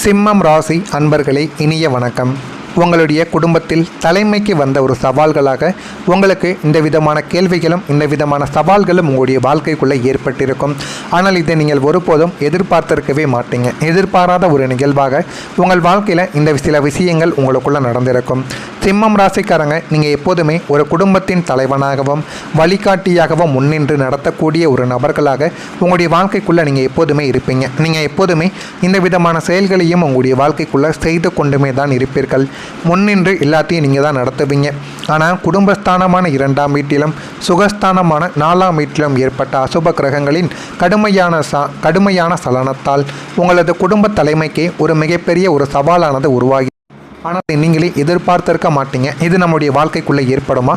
சிம்மம் ராசி அன்பர்களே, இனிய வணக்கம். உங்களுடைய குடும்பத்தில் தலைமைக்கு வந்த ஒரு சவால்களாக உங்களுக்கு இந்த விதமான கேள்விகளும் இந்த விதமான சவால்களும் உங்களுடைய வாழ்க்கைக்குள்ளே ஏற்பட்டிருக்கும். ஆனால் இதை நீங்கள் ஒருபோதும் எதிர்பார்த்திருக்கவே மாட்டீங்க. எதிர்பாராத ஒரு நிகழ்வாக உங்கள் வாழ்க்கையில் இந்த சில விஷயங்கள் உங்களுக்குள்ளே நடந்திருக்கும். சிம்மம் ராசிக்காரங்க, நீங்கள் எப்போதுமே ஒரு குடும்பத்தின் தலைவனாகவும் வழிகாட்டியாகவும் முன்னின்று நடத்தக்கூடிய ஒரு நபர்களாக உங்களுடைய வாழ்க்கைக்குள்ளே நீங்கள் எப்போதுமே இருப்பீங்க. நீங்கள் எப்போதுமே இந்த விதமான செயல்களையும் உங்களுடைய வாழ்க்கைக்குள்ளே செய்து கொண்டுமே தான் இருப்பீர்கள். முன்னின்று எல்லாத்தையும் நீங்கள் தான் நடத்துவீங்க. ஆனால் குடும்பஸ்தானமான 2ஆம் வீட்டிலும் சுகஸ்தானமான 4ஆம் வீட்டிலும் ஏற்பட்ட அசுப கிரகங்களின் கடுமையான சலனத்தால் உங்களது குடும்ப தலைமைக்கு ஒரு மிகப்பெரிய ஒரு சவாலானது உருவாகி, ஆனால் நீங்களே எதிர்பார்த்திருக்க மாட்டீங்க. இது நம்முடைய வாழ்க்கைக்குள்ளே ஏற்படுமா,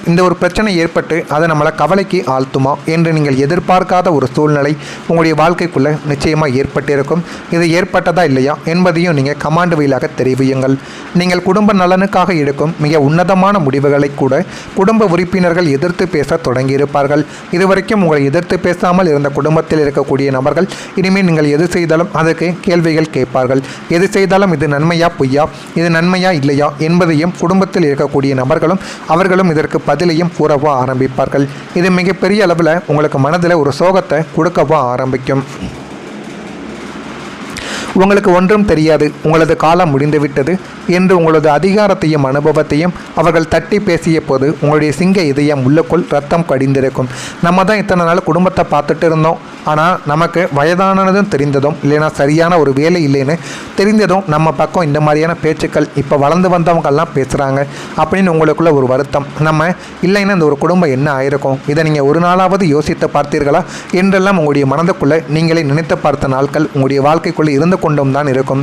இந்த ஒரு பிரச்சனை ஏற்பட்டு அதை நம்மளை கவலைக்கு ஆழ்த்துமா என்று நீங்கள் எதிர்பார்க்காத ஒரு சூழ்நிலை உங்களுடைய வாழ்க்கைக்குள்ளே நிச்சயமாக ஏற்பட்டிருக்கும். இது ஏற்பட்டதா இல்லையா என்பதையும் நீங்கள் கமாண்ட் வழியாக தெரிவியுங்கள். நீங்கள் குடும்ப நலனுக்காக எடுக்கும் மிக உன்னதமான முடிவுகளை கூட குடும்ப உறுப்பினர்கள் எதிர்த்து பேச தொடங்கியிருப்பார்கள். இதுவரைக்கும் உங்களை எதிர்த்து பேசாமல் இருந்த குடும்பத்தில் இருக்கக்கூடிய நபர்கள் இனிமேல் நீங்கள் எது செய்தாலும் அதற்கு கேள்விகள் கேட்பார்கள். எது செய்தாலும் இது நன்மையா பொய்யா, இது நன்மையா இல்லையா என்பதையும் குடும்பத்தில் இருக்கக்கூடிய நபர்களும் அவர்களும் இதற்கு பதிலையும் கூறவோ ஆரம்பிப்பார்கள். இது மிகப்பெரிய அளவில் உங்களுக்கு மனதில் ஒரு சோகத்தை கொடுக்கவோ ஆரம்பிக்கும். உங்களுக்கு ஒன்றும் தெரியாது, உங்களது காலம் முடிந்துவிட்டது என்று உங்களது அதிகாரத்தையும் அனுபவத்தையும் அவர்கள் தட்டி பேசிய போது உங்களுடைய சிங்க இதயம் உள்ளுக்குள் ரத்தம் கடிந்திருக்கும். நம்ம தான் இத்தனை நாள் குடும்பத்தை பார்த்துட்டு இருந்தோம், ஆனால் நமக்கு வயதானதும் தெரிந்ததும் இல்லைன்னா சரியான ஒரு வேலை இல்லைன்னு தெரிந்ததும் நம்ம பக்கம் இந்த மாதிரியான பேச்சுக்கள் இப்போ வளர்ந்து வந்தவங்கெல்லாம் பேசுகிறாங்க அப்படின்னு உங்களுக்குள்ள ஒரு வருத்தம். நம்ம இல்லைன்னா இந்த ஒரு குடும்பம் என்ன ஆயிருக்கும், இதை நீங்கள் ஒரு நாளாவது யோசித்து பார்த்தீர்களா என்றெல்லாம் உங்களுடைய மனதுக்குள்ளே நீங்களே நினைத்து பார்த்த நாட்கள் உங்களுடைய வாழ்க்கைக்குள்ளே இருந்து கொண்டும் தான் இருக்கும்.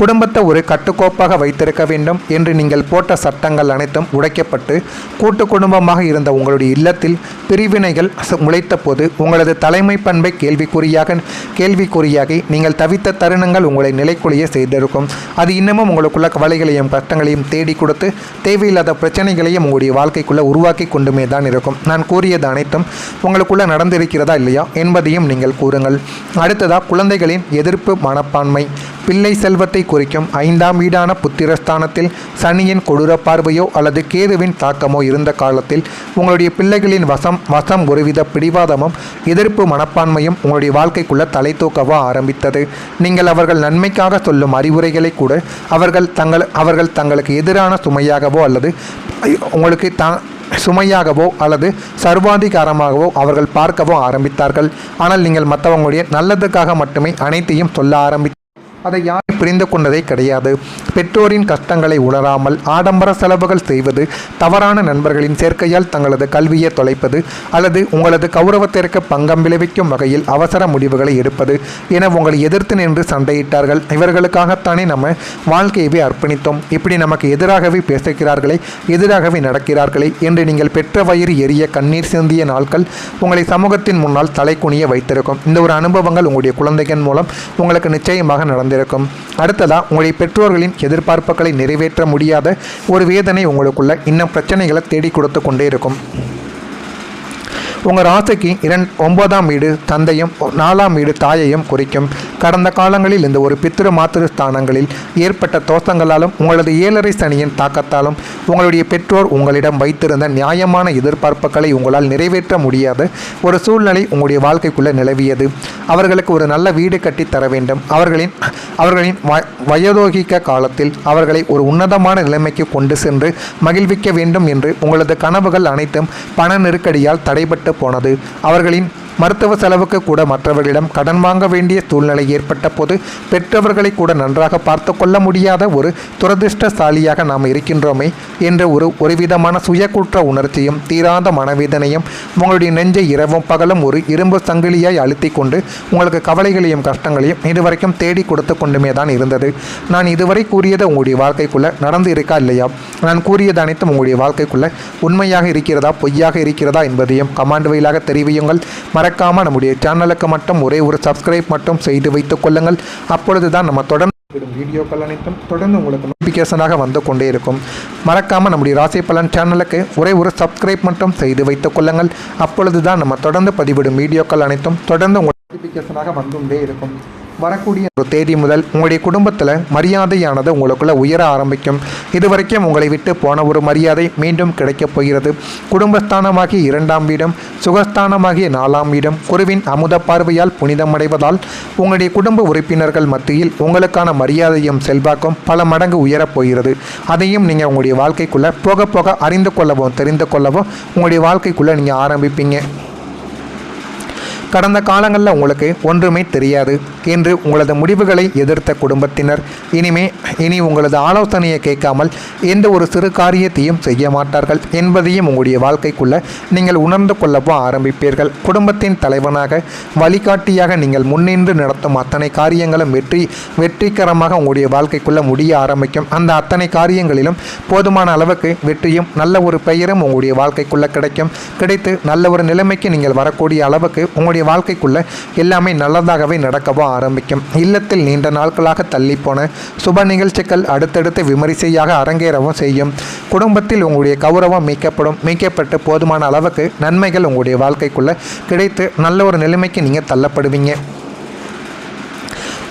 குடும்பத்தை ஒரு கட்டுக்கோப்பாக வைத்திருக்க வேண்டும் என்று நீங்கள் போட்ட சட்டங்கள் அனைத்தும் உடைக்கப்பட்டு கூட்டு குடும்பமாக இருந்த உங்களுடைய இல்லத்தில் பிரிவினைகள் முளைத்த போது உங்களது தலைமை பண்பை கேள்விக்குறியாகி நீங்கள் தவித்த தருணங்கள் உங்களை நிலைக்குலைய செய்திருக்கும். அது இன்னமும் உங்களுக்குள்ள கவலைகளையும் கஷ்டங்களையும் தேடி கொடுத்து தேவையில்லாத பிரச்சனைகளையும் உங்களுடைய வாழ்க்கைக்குள்ளே உருவாக்கி கொண்டுமே தான் இருக்கும். நான் கூறியது அனைத்தும் உங்களுக்குள்ள நடந்திருக்கிறதா இல்லையா என்பதையும் நீங்கள் கூறுங்கள். அடுத்ததாக, குழந்தைகளின் எதிர்ப்பு மனப்பான்மை. பிள்ளை செல்வத்தை குறிக்கும் 5ஆம் வீடான புத்திரஸ்தானத்தில் சனியின் கொடூர பார்வையோ அல்லது கேதுவின் தாக்கமோ இருந்த காலத்தில் உங்களுடைய பிள்ளைகளின் வசம் ஒருவித பிடிவாதமும் எதிர்ப்பு மனப்பான்மையும் உங்களுடைய வாழ்க்கைக்குள்ள தலை தூக்கவோ ஆரம்பித்தது. நீங்கள் அவர்கள் நன்மைக்காக சொல்லும் அறிவுரைகளை கூட அவர்கள் தங்களுக்கு எதிரான சுமையாகவோ அல்லது உங்களுக்கு சுமையாகவோ அல்லது சர்வாதிகாரமாகவோ அவர்கள் பார்க்கவோ ஆரம்பித்தார்கள். ஆனால் நீங்கள் மற்றவங்களுடைய நல்லதுக்காக மட்டுமே அனைத்தையும் சொல்ல ஆரம்பித்தார்கள். அதை யாரும் புரிந்து கொண்டதே கிடையாது. பெற்றோரின் கஷ்டங்களை உணராமல் ஆடம்பர செலவுகள் செய்வது, தவறான நண்பர்களின் சேர்க்கையால் தங்களது கல்வியை தொலைப்பது அல்லது உங்களது கௌரவத்திற்கு பங்கம் விளைவிக்கும் வகையில் அவசர முடிவுகளை எடுப்பது என உங்களை எதிர்த்து நின்று சண்டையிட்டார்கள். இவர்களுக்காகத்தானே நம்ம வாழ்க்கையவே அர்ப்பணித்தோம், இப்படி நமக்கு எதிராகவே பேசுகிறார்களே, எதிராகவே நடக்கிறார்களே என்று நீங்கள் பெற்ற வயிறு எரிய கண்ணீர் சிந்திய நாட்கள் உங்களை சமூகத்தின் முன்னால் தலை குனிய வைத்திருக்கும். இந்த ஒரு அனுபவங்கள் உங்களுடைய குழந்தைகள் மூலம் உங்களுக்கு நிச்சயமாக நடந்திருக்கும். அடுத்ததாக, உங்களுடைய பெற்றோர்களின் எதிர்பார்ப்புகளை நிறைவேற்ற முடியாத ஒரு வேதனை உங்களுக்குள்ள இன்னும் பிரச்சனைகளை தேடி கொடுத்து கொண்டே இருக்கும். உங்கள் ராசிக்கு 9ஆம் வீடு தந்தையும் 4ஆம் வீடு தாயையும் குறிக்கும். கடந்த காலங்களில் இந்த ஒரு பித்திரு மாத்திரு ஸ்தானங்களில் ஏற்பட்ட தோஷங்களாலும் உங்களது 7.5 சனியின் தாக்கத்தாலும் உங்களுடைய பெற்றோர் உங்களிடம் வைத்திருந்த நியாயமான எதிர்பார்ப்புகளை உங்களால் நிறைவேற்ற முடியாத ஒரு சூழ்நிலை உங்களுடைய வாழ்க்கைக்குள்ளே நிலவியது. அவர்களுக்கு ஒரு நல்ல வீடு கட்டி தர வேண்டும், அவர்களின் வயோதிக காலத்தில் அவர்களை ஒரு உன்னதமான நிலைமைக்கு கொண்டு சென்று மகிழ்விக்க வேண்டும் என்று உங்களது கனவுகள் அனைத்தும் பண நெருக்கடியால் தடைபட்டு போனது. அவர்களின் மருத்துவ செலவுக்கு கூட மற்றவர்களிடம் கடன் வாங்க வேண்டிய சூழ்நிலை ஏற்பட்ட போது பெற்றவர்களை கூட நன்றாக பார்த்து கொள்ள முடியாத ஒரு துரதிருஷ்டசாலியாக நாம் இருக்கின்றோமே என்ற ஒருவிதமான சுயக்குற்ற உணர்ச்சியும் தீராத மனவேதனையும் உங்களுடைய நெஞ்சை இரவும் பகலும் ஒரு இரும்பு சங்கிலியாய் அழுத்தி கொண்டு உங்களுக்கு கவலைகளையும் கஷ்டங்களையும் இதுவரைக்கும் தேடி கொடுத்து கொண்டுமே தான் இருந்தது. நான் இதுவரை கூறியது உங்களுடைய வாழ்க்கைக்குள்ளே நடந்து இருக்கா இல்லையா, நான் கூறியது அனைத்தும் உங்களுடைய வாழ்க்கைக்குள்ளே உண்மையாக இருக்கிறதா பொய்யாக இருக்கிறதா என்பதையும் கமாண்ட் வழியாக தெரிவியுங்கள். மறக்காமல் நம்முடைய சேனலுக்கு மட்டும் ஒரே ஒரு சப்ஸ்கிரைப் மட்டும் செய்து வைத்துக் கொள்ளுங்கள். அப்பொழுது தான் நம்ம தொடர்ந்து வீடியோக்கள் அனைத்தும் தொடர்ந்து உங்களுக்கு நோட்டிஃபிகேஷனாக வந்து கொண்டே இருக்கும். மறக்காமல் நம்முடைய ராசி பலன் சேனலுக்கு ஒரே ஒரு சப்ஸ்கிரைப் மட்டும் செய்து வைத்துக் கொள்ளுங்கள். அப்பொழுது தான் நம்ம தொடர்ந்து பதிவிடும் வீடியோக்கள் அனைத்தும் தொடர்ந்து உங்களுக்கு நோட்டிஃபிகேஷனாக வந்துட்டே இருக்கும். வரக்கூடிய ஒரு தேதி முதல் உங்களுடைய குடும்பத்தில் மரியாதையானது உங்களுக்குள்ள உயர ஆரம்பிக்கும். இதுவரைக்கும் உங்களை விட்டு போன ஒரு மரியாதை மீண்டும் கிடைக்கப் போகிறது. குடும்பஸ்தானமாகிய 2ஆம் வீடும் சுகஸ்தானமாகிய 4ஆம் வீடும் குருவின் அமுத பார்வையால் புனிதமடைவதால் உங்களுடைய குடும்ப உறுப்பினர்கள் மத்தியில் உங்களுக்கான மரியாதையும் செல்வாக்கும் பல மடங்கு உயரப் போகிறது. அதையும் நீங்கள் உங்களுடைய வாழ்க்கைக்குள்ளே போக போக அறிந்து கொள்ளவும் தெரிந்து கொள்ளவும் உங்களுடைய வாழ்க்கைக்குள்ளே நீங்கள் ஆரம்பிப்பீங்க. கடந்த காலங்களில் உங்களுக்கு ஒன்றுமே தெரியாது என்று உங்களது முடிவுகளை எதிர்த்த குடும்பத்தினர் இனி உங்களது ஆலோசனையை கேட்காமல் எந்த ஒரு சிறு காரியத்தையும் செய்ய மாட்டார்கள் என்பதையும் உங்களுடைய வாழ்க்கைக்குள்ள நீங்கள் உணர்ந்து கொள்ளவும் ஆரம்பிப்பீர்கள். குடும்பத்தின் தலைவனாக வழிகாட்டியாக நீங்கள் முன்னின்று நடத்தும் அத்தனை காரியங்களும் வெற்றிகரமாக உங்களுடைய வாழ்க்கைக்குள்ள முடிய ஆரம்பிக்கும். அந்த அத்தனை காரியங்களிலும் போதுமான அளவுக்கு வெற்றியும் நல்ல ஒரு பெயரும் உங்களுடைய வாழ்க்கைக்குள்ள கிடைத்து நல்ல ஒரு நிலைமைக்கு நீங்கள் வரக்கூடிய அளவுக்கு உங்களுடைய வாழ்க்கைக்குள்ள எல்லாமே நல்லதாகவே நடக்கவும் ஆரம்பிக்கும். இல்லத்தில் நீண்ட நாட்களாக தள்ளிப்போன சுப நிகழ்ச்சிகள் அடுத்தடுத்து விமரிசையாக அரங்கேறவும் செய்யும். குடும்பத்தில் உங்களுடைய கௌரவம் மீட்கப்பட்டு போதுமான அளவுக்கு நன்மைகள் உங்களுடைய வாழ்க்கைக்குள்ள கிடைத்து நல்ல ஒரு நிலைமைக்கு நீங்கள் தள்ளப்படுவீங்க.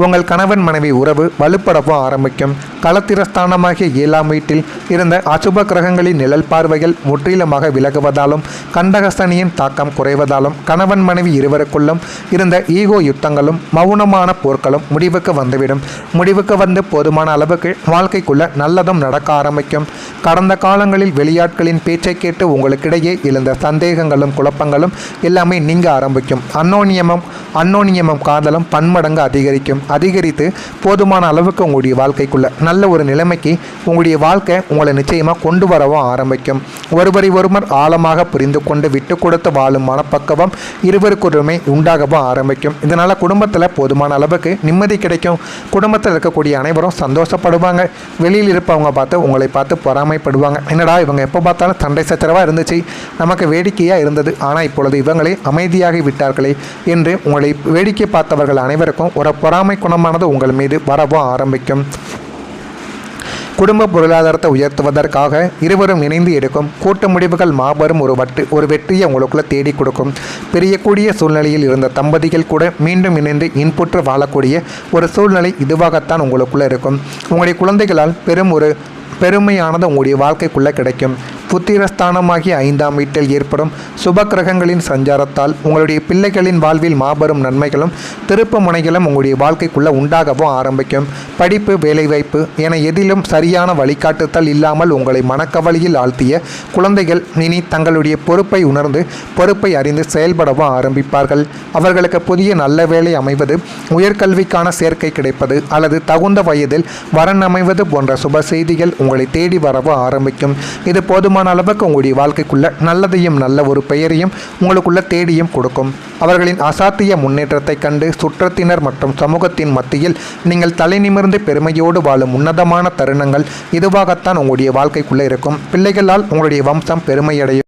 உங்கள் கணவன் மனைவி உறவு வலுப்படவும் ஆரம்பிக்கும். களத்திரஸ்தானமாகிய 7ஆம் வீட்டில் இருந்த அசுப கிரகங்களின் நிழல் பார்வைகள் முற்றிலுமாக விலகுவதாலும் கண்டகசனியின் தாக்கம் குறைவதாலும் கணவன் மனைவி இருவருக்குள்ளும் இருந்த ஈகோ யுத்தங்களும் மௌனமான போர்களும் முடிவுக்கு வந்துவிடும். முடிவுக்கு வந்து போதுமான அளவுக்கு வாழ்க்கைக்குள்ள நல்லதும் நடக்க ஆரம்பிக்கும். கடந்த காலங்களில் வெளியாட்களின் பேச்சை கேட்டு உங்களுக்கிடையே எழுந்த சந்தேகங்களும் குழப்பங்களும் எல்லாமே நீங்க ஆரம்பிக்கும். அன்னோனியமும் காதலும் பன்மடங்கு அதிகரித்து போதுமான அளவுக்கு உங்களுடைய வாழ்க்கைக்குள்ள நல்ல ஒரு நிலைமைக்கு உங்களுடைய வாழ்க்கை உங்களை நிச்சயமாக கொண்டு வரவும் ஆரம்பிக்கும். ஒருவரை ஒருவர் ஆழமாக புரிந்து கொண்டு விட்டு கொடுத்து வாழும் மனப்பக்குவம் இருவருக்குமே உண்டாகவும் ஆரம்பிக்கும். இதனால் குடும்பத்தில் போதுமான அளவுக்கு நிம்மதி கிடைக்கும். குடும்பத்தில் இருக்கக்கூடிய அனைவரும் சந்தோஷப்படுவாங்க. வெளியில் இருப்பவங்க உங்களை பார்த்து பொறாமைப்படுவாங்க. என்னடா இவங்க எப்போ பார்த்தாலும் சண்டை சச்சரவாக இருந்துச்சு, நமக்கு வேடிக்கையாக இருந்தது, ஆனால் இப்பொழுது இவங்களே அமைதியாகி விட்டார்களே என்று உங்களை வேடிக்கை பார்த்தவர்கள் அனைவருக்கும் ஒரு பொறாமை குணமானது உங்கள் மீது வரவும் ஆரம்பிக்கும். குடும்ப பொருளாதாரத்தை உயர்த்துவதற்காக இருவரும் இணைந்து எடுக்கும் கூட்டு முடிவுகள் மாபெரும் ஒரு வெற்றியை உங்களுக்குள்ள தேடி கொடுக்கும். பிரியக்கூடிய சூழ்நிலையில் இருந்த தம்பதிகள் கூட மீண்டும் இணைந்து இன்புற்று வாழக்கூடிய ஒரு சூழ்நிலை இதுவாகத்தான் உங்களுக்குள்ள இருக்கும். உங்களுடைய குழந்தைகளால் பெருமையானது உங்களுடைய வாழ்க்கைக்குள்ளே கிடைக்கும். புத்திரஸ்தானமாகிய 5ஆம் வீட்டில் ஏற்படும் சுப கிரகங்களின் சஞ்சாரத்தால் உங்களுடைய பிள்ளைகளின் வாழ்வில் மாபெரும் நன்மைகளும் திருப்பு முனைகளும் உங்களுடைய வாழ்க்கைக்குள்ளே உண்டாகவும் ஆரம்பிக்கும். படிப்பு, வேலைவாய்ப்பு என எதிலும் சரியான வழிகாட்டுதல் இல்லாமல் உங்களை மனக்கவலையில் ஆழ்த்திய குழந்தைகள் இனி தங்களுடைய பொறுப்பை உணர்ந்து பொறுப்பை அறிந்து செயல்படவும் ஆரம்பிப்பார்கள். அவர்களுக்கு புதிய நல்ல வேலை அமைவது, உயர்கல்விக்கான சேர்க்கை கிடைப்பது அல்லது தகுந்த வயதில் வரன் அமைவது போன்ற சுப செய்திகள் உங்களை தேடி வரவும் ஆரம்பிக்கும். இது போதுமான அளவுக்கு உங்களுடைய வாழ்க்கைக்குள்ள நல்லதையும் நல்ல ஒரு பெயரையும் உங்களுக்குள்ள தேடியும் கொடுக்கும். அவர்களின் அசாத்திய முன்னேற்றத்தை கண்டு சுற்றத்தினர் மற்றும் சமூகத்தின் மத்தியில் நீங்கள் தலை நிமிர்ந்து பெருமையோடு வாழும் உன்னதமான தருணங்கள் இதுவாகத்தான் உங்களுடைய வாழ்க்கைக்குள்ள இருக்கும். பிள்ளைகளால் உங்களுடைய வம்சம் பெருமையடையும்.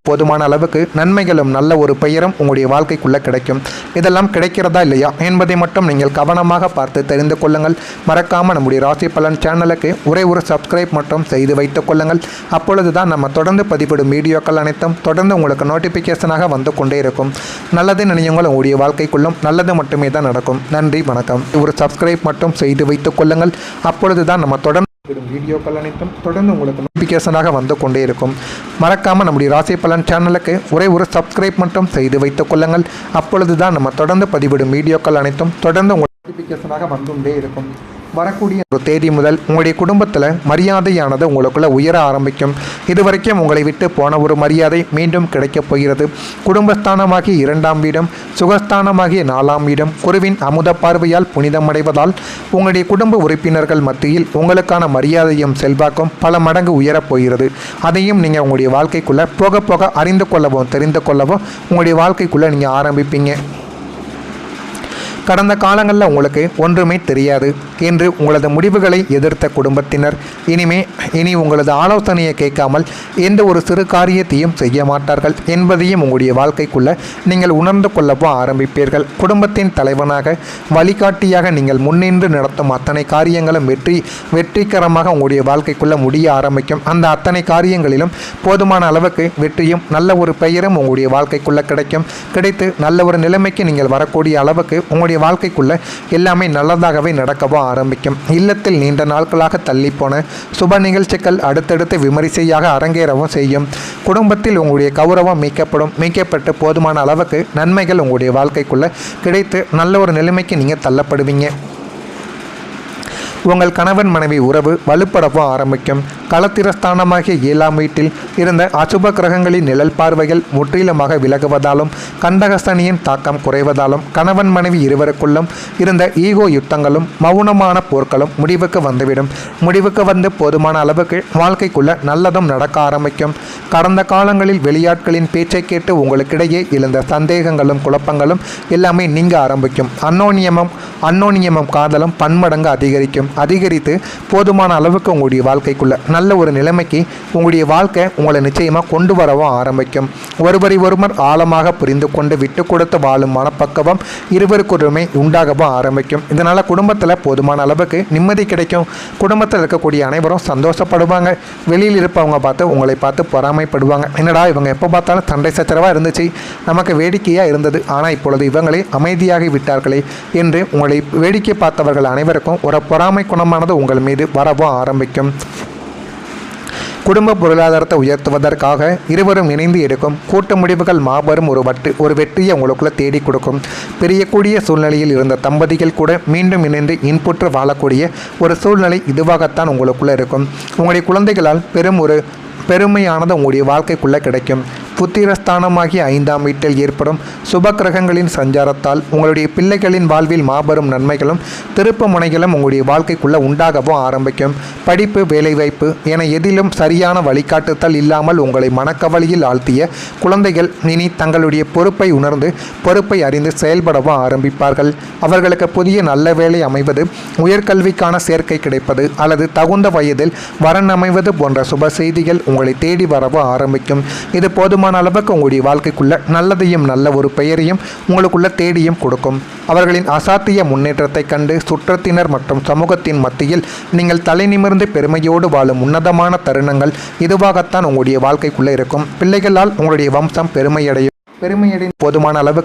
போதுமான அளவுக்கு நன்மைகளும் நல்ல ஒரு பெயரும் உங்களுடைய வாழ்க்கைக்குள்ள கிடைக்கும். இதெல்லாம் கிடைக்கிறதா இல்லையா என்பதை மட்டும் நீங்கள் கவனமாக பார்த்து தெரிந்து கொள்ளுங்கள். மறக்காம நம்முடைய ராசி பலன் சேனலுக்கு ஒரு சப்ஸ்கிரைப் மட்டும் செய்து வைத்துக் கொள்ளுங்கள். அப்பொழுதுதான் நம்ம தொடர்ந்து பதிவிடும் வீடியோக்கள் அனைத்தும் தொடர்ந்து உங்களுக்கு நோட்டிபிகேஷனாக வந்து கொண்டே இருக்கும். நல்லது நினையுங்கள், உங்களுடைய வாழ்க்கைக்குள்ளும் நல்லது மட்டுமே தான் நடக்கும். நன்றி, வணக்கம். ஒரு சப்ஸ்கிரைப் மட்டும் செய்து வைத்துக் கொள்ளுங்கள். அப்பொழுதுதான் நம்ம தொடர்ந்து வீடியோக்கள் அனைத்தும் தொடர்ந்து உங்களுக்கு நோட்டிபிகேஷனாக வந்து கொண்டே இருக்கும். மறக்காமல் நம்முடைய ராசி பலன் சேனலுக்கு ஒரு சப்ஸ்கிரைப் மட்டும் செய்து வைத்துக் கொள்ளுங்கள். அப்பொழுதுதான் நம்ம தொடர்ந்து பதிவிடும் வீடியோக்கள் அனைத்தும் தொடர்ந்து உங்களுக்கு நோட்டிபிகேஷனாக வந்துட்டே இருக்கும். வரக்கூடிய ஒரு தேதி முதல் உங்களுடைய குடும்பத்தில் மரியாதையானது உங்களுக்குள்ள உயர ஆரம்பிக்கும். இதுவரைக்கும் உங்களை விட்டு போன ஒரு மரியாதை மீண்டும் கிடைக்கப் போகிறது. குடும்பஸ்தானமாகிய 2ஆம் வீடும் சுகஸ்தானமாகிய 4ஆம் வீடும் குருவின் அமுத பார்வையால் புனிதமடைவதால் உங்களுடைய குடும்ப உறுப்பினர்கள் மத்தியில் உங்களுக்கான மரியாதையும் செல்வாக்கும் பல மடங்கு உயரப் போகிறது. அதையும் நீங்கள் உங்களுடைய வாழ்க்கைக்குள்ளே போக போக அறிந்து கொள்ளவும் தெரிந்து கொள்ளவும் உங்களுடைய வாழ்க்கைக்குள்ளே நீங்கள் ஆரம்பிப்பீங்க. கடந்த காலங்களில் உங்களுக்கு ஒன்றுமே தெரியாது என்று உங்களது முடிவுகளை எதிர்த்த குடும்பத்தினர் இனி உங்களது ஆலோசனையை கேட்காமல் எந்த ஒரு சிறு காரியத்தையும் செய்ய மாட்டார்கள் என்பதையும் உங்களுடைய வாழ்க்கைக்குள்ள நீங்கள் உணர்ந்து கொள்ளவும் ஆரம்பிப்பீர்கள். குடும்பத்தின் தலைவனாக வழிகாட்டியாக நீங்கள் முன்னின்று நடத்தும் அத்தனை காரியங்களும் வெற்றிகரமாக உங்களுடைய வாழ்க்கைக்குள்ள முடிய ஆரம்பிக்கும். அந்த அத்தனை காரியங்களிலும் போதுமான அளவுக்கு வெற்றியும் நல்ல ஒரு பெயரும் உங்களுடைய வாழ்க்கைக்குள்ள கிடைத்து நல்ல ஒரு நிலைமைக்கு நீங்கள் வரக்கூடிய அளவுக்கு உங்களுடைய உங்களுடைய வாழ்க்கைக்குள்ள எல்லாமே நல்லதாகவே நடக்கவும் ஆரம்பிக்கும். இல்லத்தில் நீண்ட நாட்களாக தள்ளிப்போன சுப நிகழ்ச்சிகள் அடுத்தடுத்து விமரிசையாக அரங்கேறவும் செய்யும். குடும்பத்தில் உங்களுடைய கௌரவம் மீட்கப்பட்டு போதுமான அளவுக்கு நன்மைகள் உங்களுடைய வாழ்க்கைக்குள்ள கிடைத்து நல்ல ஒரு நிலைமைக்கு நீங்கள் தள்ளப்படுவீங்க. உங்கள் கணவன் மனைவி உறவு வலுப்படவும் ஆரம்பிக்கும். களத்திரஸ்தானமாகிய 7ஆம் வீட்டில் இருந்த அசுப கிரகங்களின் நிழல் பார்வைகள் முற்றிலுமாக விலகுவதாலும் கண்டகசனியின் தாக்கம் குறைவதாலும் கணவன் மனைவி இருவருக்குள்ளும் இருந்த ஈகோ யுத்தங்களும் மௌனமான போர்களும் முடிவுக்கு வந்து போதுமான அளவுக்கு வாழ்க்கைக்குள்ள நல்லதும் நடக்க ஆரம்பிக்கும். கடந்த காலங்களில் வெளியாட்களின் பேச்சை கேட்டு உங்களுக்கிடையே எழுந்த சந்தேகங்களும் குழப்பங்களும் எல்லாமே நீங்க ஆரம்பிக்கும். அன்னோனியமும் காதலும் பன்மடங்கு அதிகரித்து போதுமான அளவுக்கு உங்களுடைய வாழ்க்கைக்குள்ள நல்ல ஒரு நிலைமைக்கு உங்களுடைய வாழ்க்கை உங்களை நிச்சயமாக கொண்டு வரவும் ஆரம்பிக்கும். ஒருவர் ஆழமாக புரிந்து கொண்டு விட்டு கொடுத்து வாழும் மனப்பக்குவம் இருவருக்குமே உண்டாகவும் ஆரம்பிக்கும். இதனால் குடும்பத்தில் போதுமான அளவுக்கு நிம்மதி கிடைக்கும். குடும்பத்தில் இருக்கக்கூடிய அனைவரும் சந்தோஷப்படுவாங்க. வெளியில் இருப்பவங்க உங்களை பார்த்து பொறாமைப்படுவாங்க. என்னடா இவங்க எப்போ பார்த்தாலும் சண்டை சச்சரவாக இருந்துச்சு, நமக்கு வேடிக்கையாக இருந்தது, ஆனால் இப்பொழுது இவங்களே அமைதியாகி விட்டார்களே என்று உங்களை வேடிக்கை பார்த்தவர்கள் அனைவருக்கும் ஒரு பொறாமை குணமானது உங்கள் மீது வரவும் ஆரம்பிக்கும். குடும்ப பொருளாதாரத்தை உயர்த்துவதற்காக இருவரும் இணைந்து எடுக்கும் கூட்ட முடிவுகள் மாபெரும் ஒரு வெற்றியை உங்களுக்குள்ள தேடி கொடுக்கும். பிரியக்கூடிய சூழ்நிலையில் இருந்த தம்பதிகள் கூட மீண்டும் இணைந்து இன்புற்று வாழக்கூடிய ஒரு சூழ்நிலை இதுவாகத்தான் உங்களுக்குள்ள இருக்கும். உங்களுடைய குழந்தைகளால் பெருமையானது உங்களுடைய வாழ்க்கைக்குள்ளே கிடைக்கும். புத்திரஸ்தானமாகிய 5ஆம் வீட்டில் ஏற்படும் சுப கிரகங்களின் சஞ்சாரத்தால் உங்களுடைய பிள்ளைகளின் வாழ்வில் மாபெரும் நன்மைகளும் திருப்பு முனைகளும் உங்களுடைய வாழ்க்கைக்குள்ளே உண்டாகவும் ஆரம்பிக்கும். படிப்பு, வேலைவாய்ப்பு என எதிலும் சரியான வழிகாட்டுதல் இல்லாமல் உங்களை மனக்கவலையில் ஆழ்த்திய குழந்தைகள் இனி தங்களுடைய பொறுப்பை உணர்ந்து பொறுப்பை அறிந்து செயல்படவும் ஆரம்பிப்பார்கள். அவர்களுக்கு புதிய நல்ல வேலை அமைவது, உயர்கல்விக்கான சேர்க்கை கிடைப்பது அல்லது தகுந்த வயதில் வரன் அமைவது போன்ற சுப செய்திகள் உங்களை தேடி வரவும் ஆரம்பிக்கும். இது போதுமான அளவுக்கு உங்களுடைய வாழ்க்கைக்குள்ள நல்லதையும் நல்ல ஒரு பெயரையும் உங்களுக்குள்ள தேடியும் கொடுக்கும். அவர்களின் அசாத்திய முன்னேற்றத்தை கண்டு சுற்றத்தினர் மற்றும் சமூகத்தின் மத்தியில் நீங்கள் தலை நிமிர்ந்து பெருமையோடு வாழும் உன்னதமான தருணங்கள் இதுவாகத்தான் உங்களுடைய வாழ்க்கைக்குள்ள இருக்கும். பிள்ளைகளால் உங்களுடைய வம்சம் பெருமையடையும் போதுமான அளவுக்கு